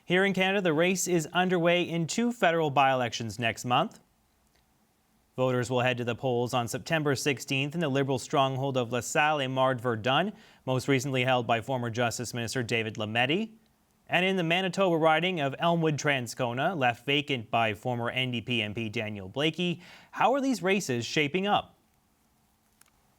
Here in Canada, the race is underway in 2 federal by-elections next month. Voters will head to the polls on September 16th in the Liberal stronghold of LaSalle-Émard-Verdun, most recently held by former Justice Minister David Lametti. And in the Manitoba riding of Elmwood-Transcona, left vacant by former NDP MP Daniel Blaikie, how are these races shaping up?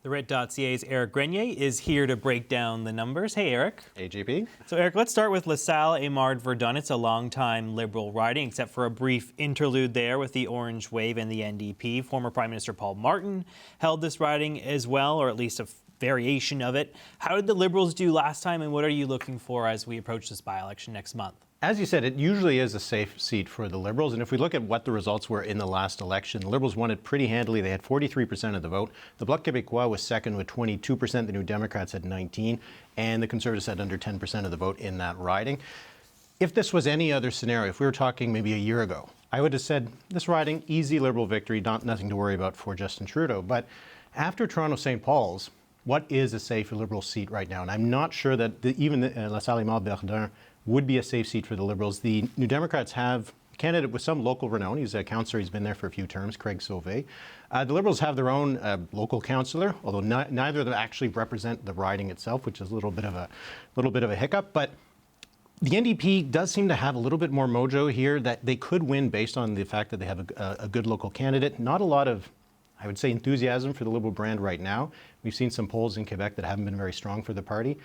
The Writ.ca's Éric Grenier is here to break down the numbers. Hey, Éric. Hey, GP. So, Éric, let's start with LaSalle-Émard-Verdun. It's a long-time Liberal riding, except for a brief interlude there with the Orange Wave and the NDP. Former Prime Minister Paul Martin held this riding as well, or at least a variation of it. How did the Liberals do last time, and what are you looking for as we approach this by-election next month? As you said, it usually is a safe seat for the Liberals, and if we look at what the results were in the last election, the Liberals won it pretty handily. They had 43% of the vote. The Bloc Québécois was second with 22%, the New Democrats had 19%, and the Conservatives had under 10% of the vote in that riding. If this was any other scenario, if we were talking maybe a year ago, I would have said this riding, easy Liberal victory, nothing to worry about for Justin Trudeau. But after Toronto-St. Paul's, what is a safe Liberal seat right now? And I'm not sure that even LaSalle-Émard-Verdun would be a safe seat for the Liberals. The New Democrats have a candidate with some local renown. He's a councillor. He's been there for a few terms, Craig Sauvé. The Liberals have their own local councillor, although neither of them actually represent the riding itself, which is a little bit of a hiccup. But the NDP does seem to have a little bit more mojo here, that they could win based on the fact that they have a good local candidate. Not a lot of, I would say, enthusiasm for the Liberal brand right now. We've seen some polls in Quebec that haven't been very strong for the party.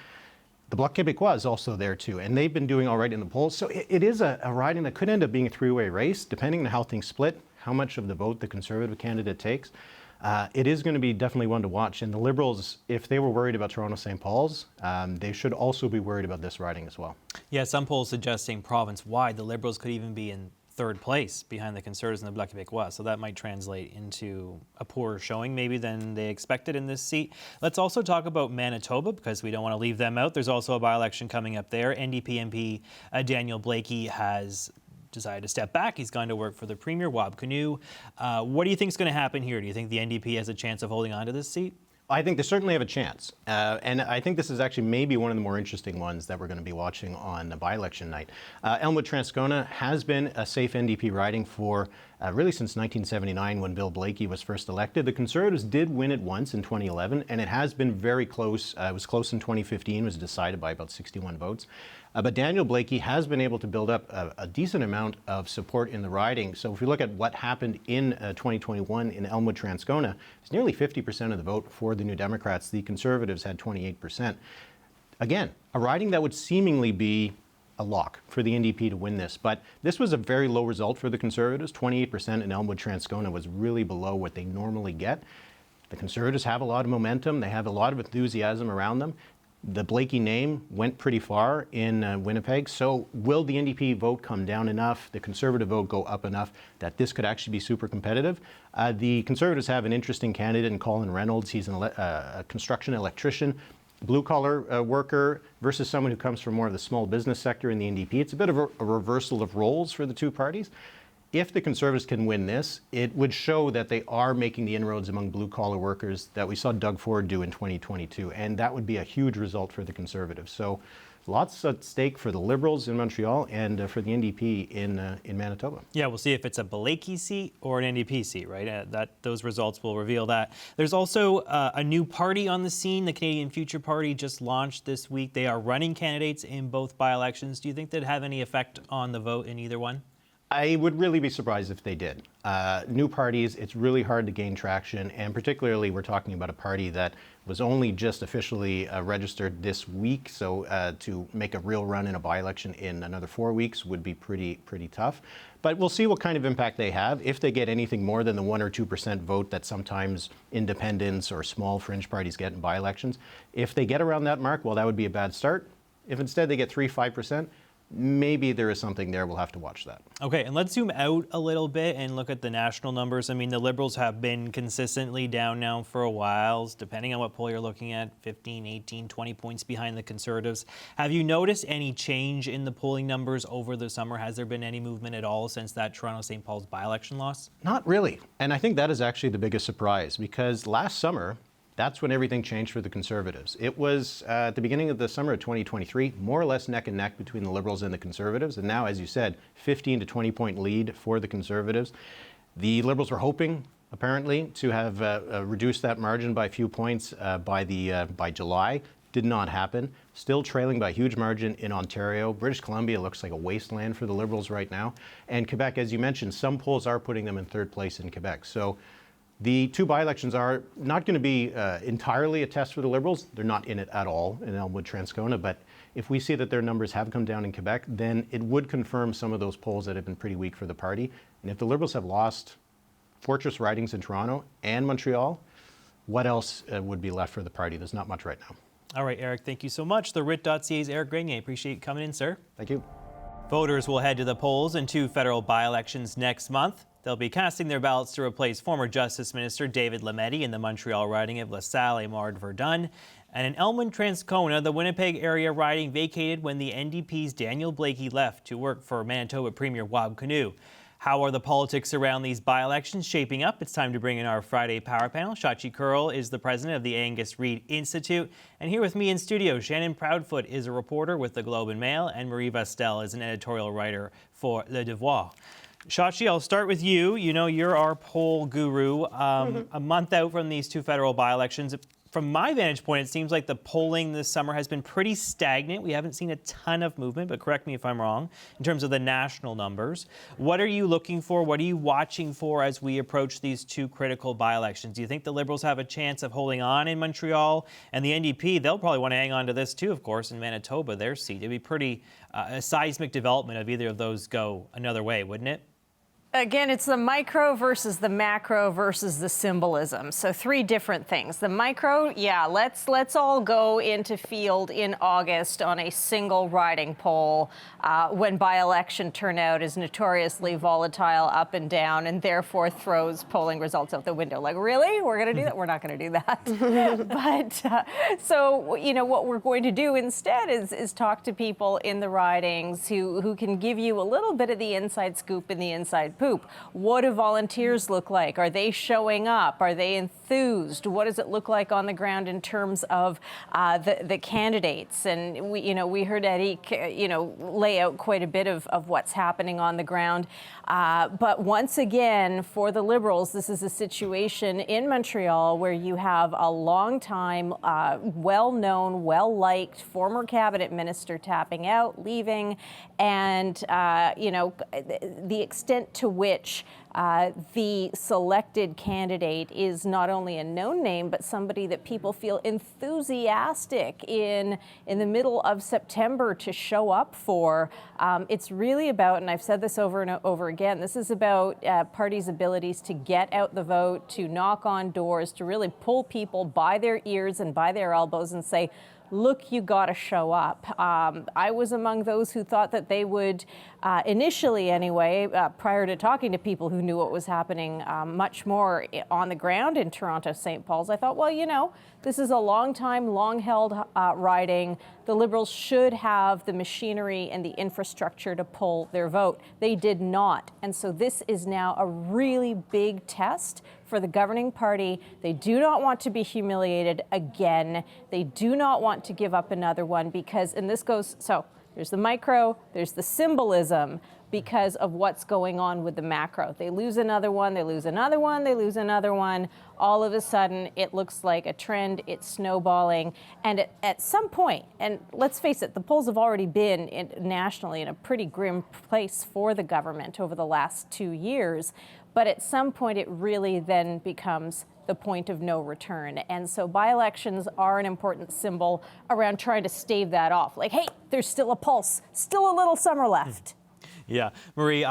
The Bloc Québécois is also there too, and they've been doing all right in the polls. So it is a riding that could end up being a three-way race, depending on how things split, how much of the vote the Conservative candidate takes. It is going to be definitely one to watch. And the Liberals, if they were worried about Toronto-St. Paul's, they should also be worried about this riding as well. Yeah, some polls suggesting province-wide, the Liberals could even be in third place behind the Conservatives and the Bloc Québécois. So that might translate into a poorer showing maybe than they expected in this seat. Let's also talk about Manitoba, because we don't want to leave them out. There's also a by-election coming up there. NDP MP Daniel Blaikie has decided to step back. He's gone to work for the Premier, Wab Kinew. What do you think is going to happen here? Do you think the NDP has a chance of holding on to this seat? I think they certainly have a chance. And I think this is actually maybe one of the more interesting ones that we're going to be watching on the by-election night. Elmwood-Transcona has been a safe NDP riding for really since 1979, when Bill Blaikie was first elected. The Conservatives did win it once in 2011, and it has been very close. It was close in 2015, was decided by about 61 votes. But Daniel Blaikie has been able to build up a decent amount of support in the riding. So if we look at what happened in 2021 in Elmwood-Transcona, it's nearly 50% of the vote for the New Democrats. The Conservatives had 28%. Again, a riding that would seemingly be a lock for the NDP to win this. But this was a very low result for the Conservatives. 28% in Elmwood-Transcona was really below what they normally get. The Conservatives have a lot of momentum. They have a lot of enthusiasm around them. The Blaikie name went pretty far in Winnipeg. So will the NDP vote come down enough, the Conservative vote go up enough, that this could actually be super competitive? The Conservatives have an interesting candidate in Colin Reynolds. He's a construction electrician, blue-collar worker, versus someone who comes from more of the small business sector in the NDP. It's a bit of a reversal of roles for the two parties. If the Conservatives can win this, it would show that they are making the inroads among blue-collar workers that we saw Doug Ford do in 2022, and that would be a huge result for the Conservatives. So lots at stake for the Liberals in Montreal and for the NDP in Manitoba. Yeah, we'll see if it's a Blaikie seat or an NDP seat, right? Those results will reveal that. There's also a new party on the scene. The Canadian Future Party just launched this week. They are running candidates in both by-elections. Do you think that'd have any effect on the vote in either one? I would really be surprised if they did. New parties, it's really hard to gain traction, and particularly we're talking about a party that was only just officially registered this week, so to make a real run in a by-election in another 4 weeks would be pretty tough. But we'll see what kind of impact they have. If they get anything more than the 1 or 2% vote that sometimes independents or small fringe parties get in by-elections, if they get around that mark, well, that would be a bad start. If instead they get 3-5%, maybe there is something there. We'll have to watch that. Okay, and let's zoom out a little bit and look at the national numbers. I mean, the Liberals have been consistently down now for a while, depending on what poll you're looking at, 15, 18, 20 points behind the Conservatives. Have you noticed any change in the polling numbers over the summer? Has there been any movement at all since that Toronto-St. Paul's by-election loss? Not really. And I think that is actually the biggest surprise, because last summer, that's when everything changed for the Conservatives. It was at the beginning of the summer of 2023, more or less neck and neck between the Liberals and the Conservatives. And now, as you said, 15 to 20 point lead for the Conservatives. The Liberals were hoping, apparently, to have reduced that margin by a few points by July. Did not happen. Still trailing by a huge margin in Ontario. British Columbia looks like a wasteland for the Liberals right now. And Quebec, as you mentioned, some polls are putting them in third place in Quebec. So the two by-elections are not going to be entirely a test for the Liberals. They're not in it at all in Elmwood-Transcona. But if we see that their numbers have come down in Quebec, then it would confirm some of those polls that have been pretty weak for the party. And if the Liberals have lost fortress ridings in Toronto and Montreal, what else would be left for the party? There's not much right now. All right, Eric, thank you so much. The RIT.ca's Éric Grenier. Appreciate you coming in, sir. Thank you. Voters will head to the polls in two federal by-elections next month. They'll be casting their ballots to replace former Justice Minister David Lametti in the Montreal riding of LaSalle-Émard-Verdun. And in Elmwood-Transcona, the Winnipeg area riding vacated when the NDP's Daniel Blakey left to work for Manitoba Premier Wab Kinew. How are the politics around these by-elections shaping up? It's time to bring in our Friday Power Panel. Shachi Kurl is the president of the Angus Reid Institute. And here with me in studio, Shannon Proudfoot is a reporter with the Globe and Mail, and Marie Vestel is an editorial writer for Le Devoir. Shachi, I'll start with you. You know, you're our poll guru. A month out from these two federal by-elections, from my vantage point, it seems like the polling this summer has been pretty stagnant. We haven't seen a ton of movement, but correct me if I'm wrong, in terms of the national numbers. What are you looking for? What are you watching for as we approach these two critical by-elections? Do you think the Liberals have a chance of holding on in Montreal? And the NDP, they'll probably want to hang on to this too, of course, in Manitoba, their seat. It'd be pretty a seismic development if either of those go another way, wouldn't it? Again, it's the micro versus the macro versus the symbolism. So three different things. The micro, yeah, let's all go into field in August on a single riding poll when by-election turnout is notoriously volatile up and down and therefore throws polling results out the window. Like, really? We're going to do that? We're not going to do that. But so, you know, what we're going to do instead is talk to people in the ridings who can give you a little bit of the inside scoop and the inside poop. What do volunteers look like? Are they showing up? Are they enthused? What does it look like on the ground in terms of the candidates? And we heard Éric, lay out quite a bit of what's happening on the ground. But once again, for the Liberals, this is a situation in Montreal where you have a long-time, well-known, well-liked former cabinet minister tapping out, leaving, and the extent to which the selected candidate is not only a known name, but somebody that people feel enthusiastic in the middle of September to show up for. It's really about, and I've said this over and over again, this is about parties' abilities to get out the vote, to knock on doors, to really pull people by their ears and by their elbows and say, look, you got to show up. I was among those who thought that they would, initially anyway, prior to talking to people who knew what was happening much more on the ground in Toronto, St. Paul's, I thought, well, this is a long-time, long-held riding. The Liberals should have the machinery and the infrastructure to pull their vote. They did not. And so this is now a really big test for the governing party. They do not want to be humiliated again. They do not want to give up another one because, and this goes, so there's the micro, there's the symbolism because of what's going on with the macro. They lose another one, they lose another one, they lose another one. All of a sudden, it looks like a trend, it's snowballing. And at some point, and let's face it, the polls have already been nationally in a pretty grim place for the government over the last 2 years. But at some point, it really then becomes the point of no return. And so by-elections are an important symbol around trying to stave that off. Like, hey, there's still a pulse, still a little summer left. Yeah, Marie,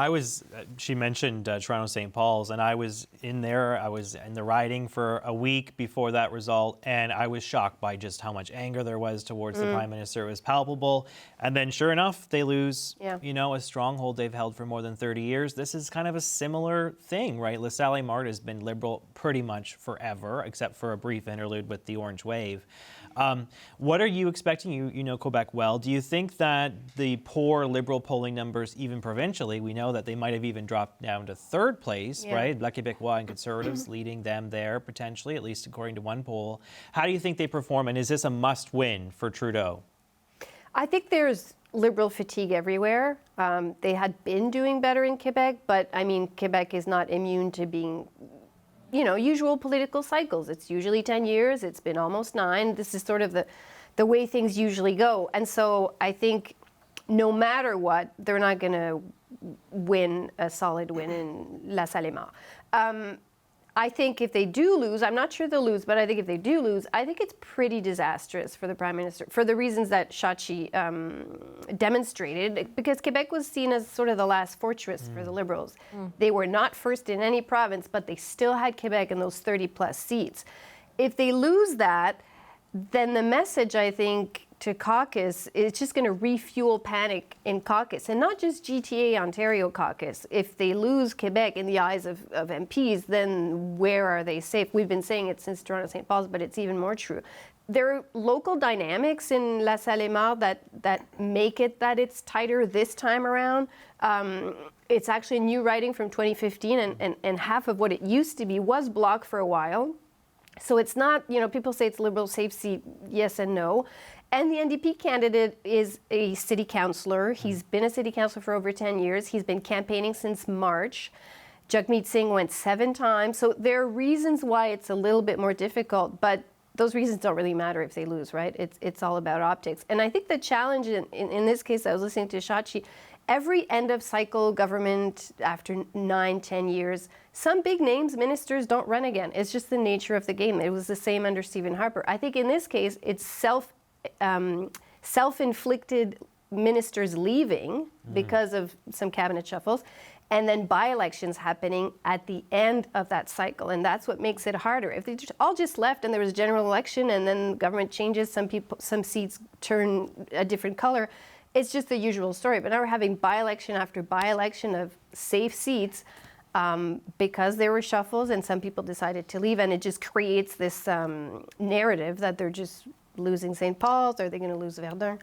she mentioned Toronto St. Paul's, and I was in there. I was in the riding for a week before that result, and I was shocked by just how much anger there was towards the Prime Minister. It was palpable. And then sure enough, they lose, a stronghold they've held for more than 30 years. This is kind of a similar thing, right? LaSalle-Émard has been Liberal pretty much forever, except for a brief interlude with the Orange Wave. What are you expecting? You know Quebec well. Do you think that the poor Liberal polling numbers, even provincially, we know that they might have even dropped down to third place, right? Bloc Québécois and Conservatives leading them there potentially, at least according to one poll. How do you think they perform, and is this a must-win for Trudeau? I think there's Liberal fatigue everywhere. They had been doing better in Quebec, but I mean, Quebec is not immune to being, usual political cycles. It's usually 10 years. It's been almost 9. This is sort of the way things usually go. And so I think no matter what, they're not going to win a solid win in LaSalle-Émard. I think if they do lose, I'm not sure they'll lose, but I think if they do lose, I think it's pretty disastrous for the Prime Minister, for the reasons that Shachi demonstrated, because Quebec was seen as sort of the last fortress for the Liberals. They were not first in any province, but they still had Quebec in those 30-plus seats. If they lose that, then the message, I think, to caucus is just going to refuel panic in caucus, and not just GTA Ontario caucus. If they lose Quebec in the eyes of MPs, then where are they safe? We've been saying it since Toronto St. Paul's, but it's even more true. There are local dynamics in LaSalle-Émard that make it that it's tighter this time around. It's actually new writing from 2015, and half of what it used to be was Bloc for a while. So it's not, people say it's Liberal safe seat, yes and no. And the NDP candidate is a city councillor. He's been a city councillor for over 10 years. He's been campaigning since March. Jagmeet Singh went 7 times. So there are reasons why it's a little bit more difficult, but those reasons don't really matter if they lose, right? It's all about optics. And I think the challenge in this case, I was listening to Shachi, every end of cycle government after 9, 10 years, some big names, ministers don't run again. It's just the nature of the game. It was the same under Stephen Harper. I think in this case, it's self-inflicted ministers leaving because of some cabinet shuffles, and then by-elections happening at the end of that cycle, and that's what makes it harder. If they all just left and there was a general election and then government changes, some seats turn a different color, it's just the usual story. But now we're having by-election after by-election of safe seats because there were shuffles and some people decided to leave, and it just creates this narrative that they're just losing St. Paul's. Are they going to lose Verdun?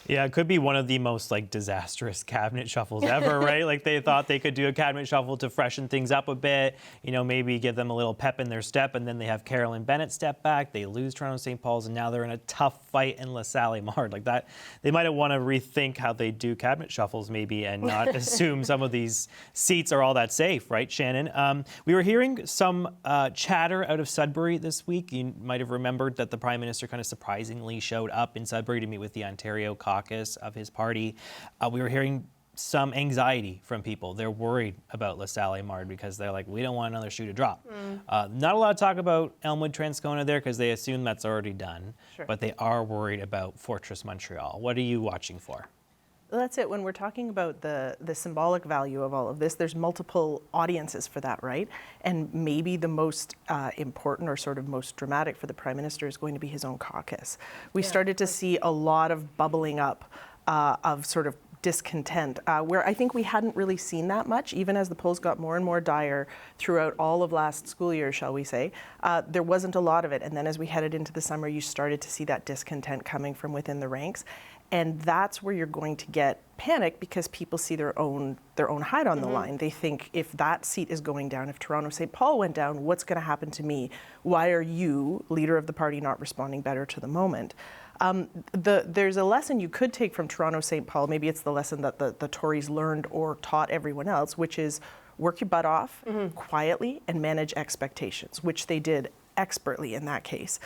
Yeah, it could be one of the most disastrous cabinet shuffles ever, right? Like they thought they could do a cabinet shuffle to freshen things up a bit, maybe give them a little pep in their step, and then they have Carolyn Bennett step back. They lose Toronto St. Paul's, and now they're in a tough fight in LaSalle-Émard. Like that, they might want to rethink how they do cabinet shuffles maybe, and not assume some of these seats are all that safe, right, Shannon? We were hearing some chatter out of Sudbury this week. You might have remembered that the Prime Minister kind of surprisingly showed up in Sudbury to meet with the Ontario caucus of his party. We were hearing some anxiety from people. They're worried about LaSalle-Émard because they're like, we don't want another shoe to drop. Not a lot of talk about Elmwood-Transcona there because they assume that's already done, but they are worried about Fortress Montreal. What are you watching for? Well, that's it. When we're talking about the symbolic value of all of this, there's multiple audiences for that, right? And maybe the most important or sort of most dramatic for the Prime Minister is going to be his own caucus. We started to see a lot of bubbling up of sort of discontent, where I think we hadn't really seen that much, even as the polls got more and more dire throughout all of last school year, shall we say. There wasn't a lot of it. And then as we headed into the summer, you started to see that discontent coming from within the ranks. And that's where you're going to get panic because people see their own hide on the line. They think if that seat is going down, if Toronto St. Paul went down, what's going to happen to me? Why are you, leader of the party, not responding better to the moment? There's a lesson you could take from Toronto St. Paul. Maybe it's the lesson that the Tories learned or taught everyone else, which is work your butt off quietly and manage expectations, which they did expertly in that case.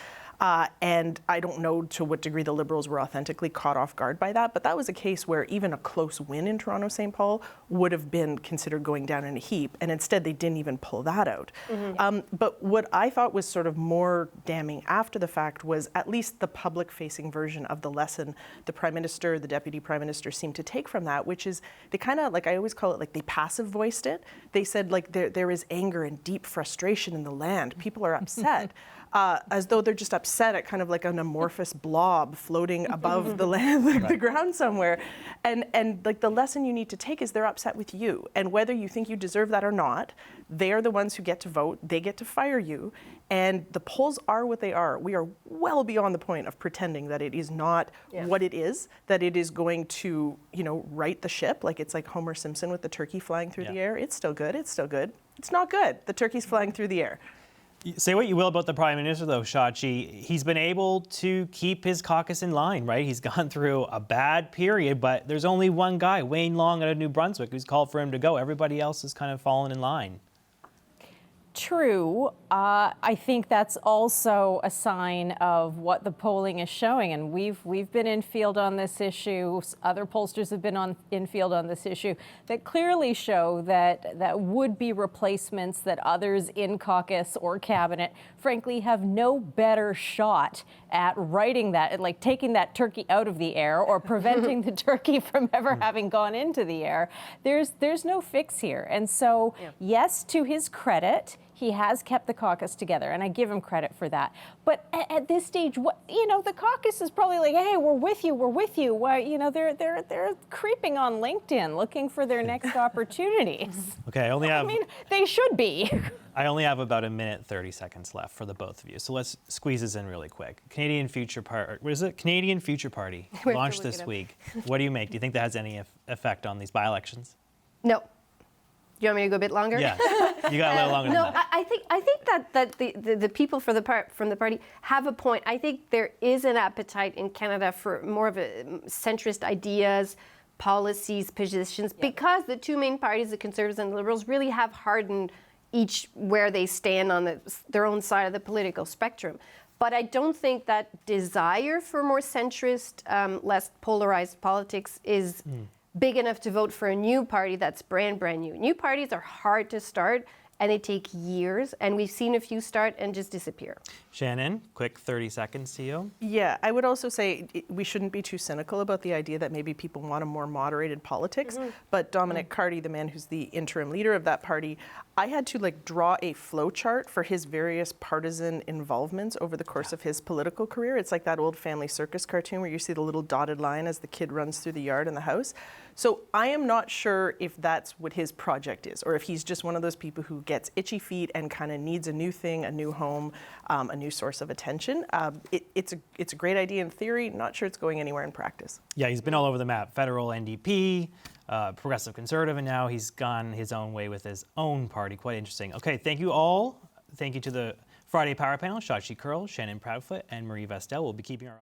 And I don't know to what degree the Liberals were authentically caught off guard by that, but that was a case where even a close win in Toronto St. Paul would have been considered going down in a heap, and instead they didn't even pull that out. But what I thought was sort of more damning after the fact was at least the public-facing version of the lesson the Prime Minister, the Deputy Prime Minister seemed to take from that, which is they kind of, I always call it, they passive voiced it. They said, there is anger and deep frustration in the land. People are upset. as though they're just upset at kind of like an amorphous blob floating above the land, like the ground somewhere. And like the lesson you need to take is they're upset with you. And whether you think you deserve that or not, they're the ones who get to vote, they get to fire you. And the polls are what they are. We are well beyond the point of pretending that it is not what it is, that it is going to, right the ship, like it's like Homer Simpson with the turkey flying through the air. It's still good, it's still good. It's not good. The turkey's flying through the air. Say what you will about the Prime Minister, though, Shachi, he's been able to keep his caucus in line, right? He's gone through a bad period, but there's only one guy, Wayne Long out of New Brunswick, who's called for him to go. Everybody else has kind of fallen in line. True. I think that's also a sign of what the polling is showing, and we've been in field on this issue. Other pollsters have been in field on this issue that clearly show that would-be replacements that others in caucus or cabinet, frankly, have no better shot at writing that, like taking that turkey out of the air or preventing the turkey from ever having gone into the air. There's no fix here, and so yes, to his credit, he has kept the caucus together, and I give him credit for that. But at this stage, the caucus is probably like, "Hey, we're with you. We're with you." Well, they're creeping on LinkedIn, looking for their next opportunities. Okay, they should be. I only have about 1:30 left for the both of you, so let's squeeze this in really quick. Canadian Future Party, what is it? Canadian Future Party launched this week. What do you make? Do you think that has any effect on these by-elections? No. Do you want me to go a bit longer? Yeah, you got a little longer than that. No, I think that the people from the party have a point. I think there is an appetite in Canada for more of a centrist ideas, policies, positions, because the two main parties, the Conservatives and the Liberals, really have hardened each where they stand on their own side of the political spectrum. But I don't think that desire for more centrist, less polarized politics is big enough to vote for a new party that's brand new. New parties are hard to start, and they take years, and we've seen a few start and just disappear. Shannon, quick 30 seconds to you. Yeah, I would also say we shouldn't be too cynical about the idea that maybe people want a more moderated politics, but Dominic Carty, the man who's the interim leader of that party, I had to draw a flow chart for his various partisan involvements over the course of his political career. It's like that old Family Circus cartoon where you see the little dotted line as the kid runs through the yard in the house. So I am not sure if that's what his project is, or if he's just one of those people who gets itchy feet and kind of needs a new thing, a new home, a new source of attention. It's a great idea in theory, not sure it's going anywhere in practice. Yeah, he's been all over the map. Federal NDP, Progressive Conservative, and now he's gone his own way with his own party. Quite interesting. Okay, thank you all. Thank you to the Friday Power Panel, Shachi Curl, Shannon Proudfoot, and Marie Vestel. We'll be keeping our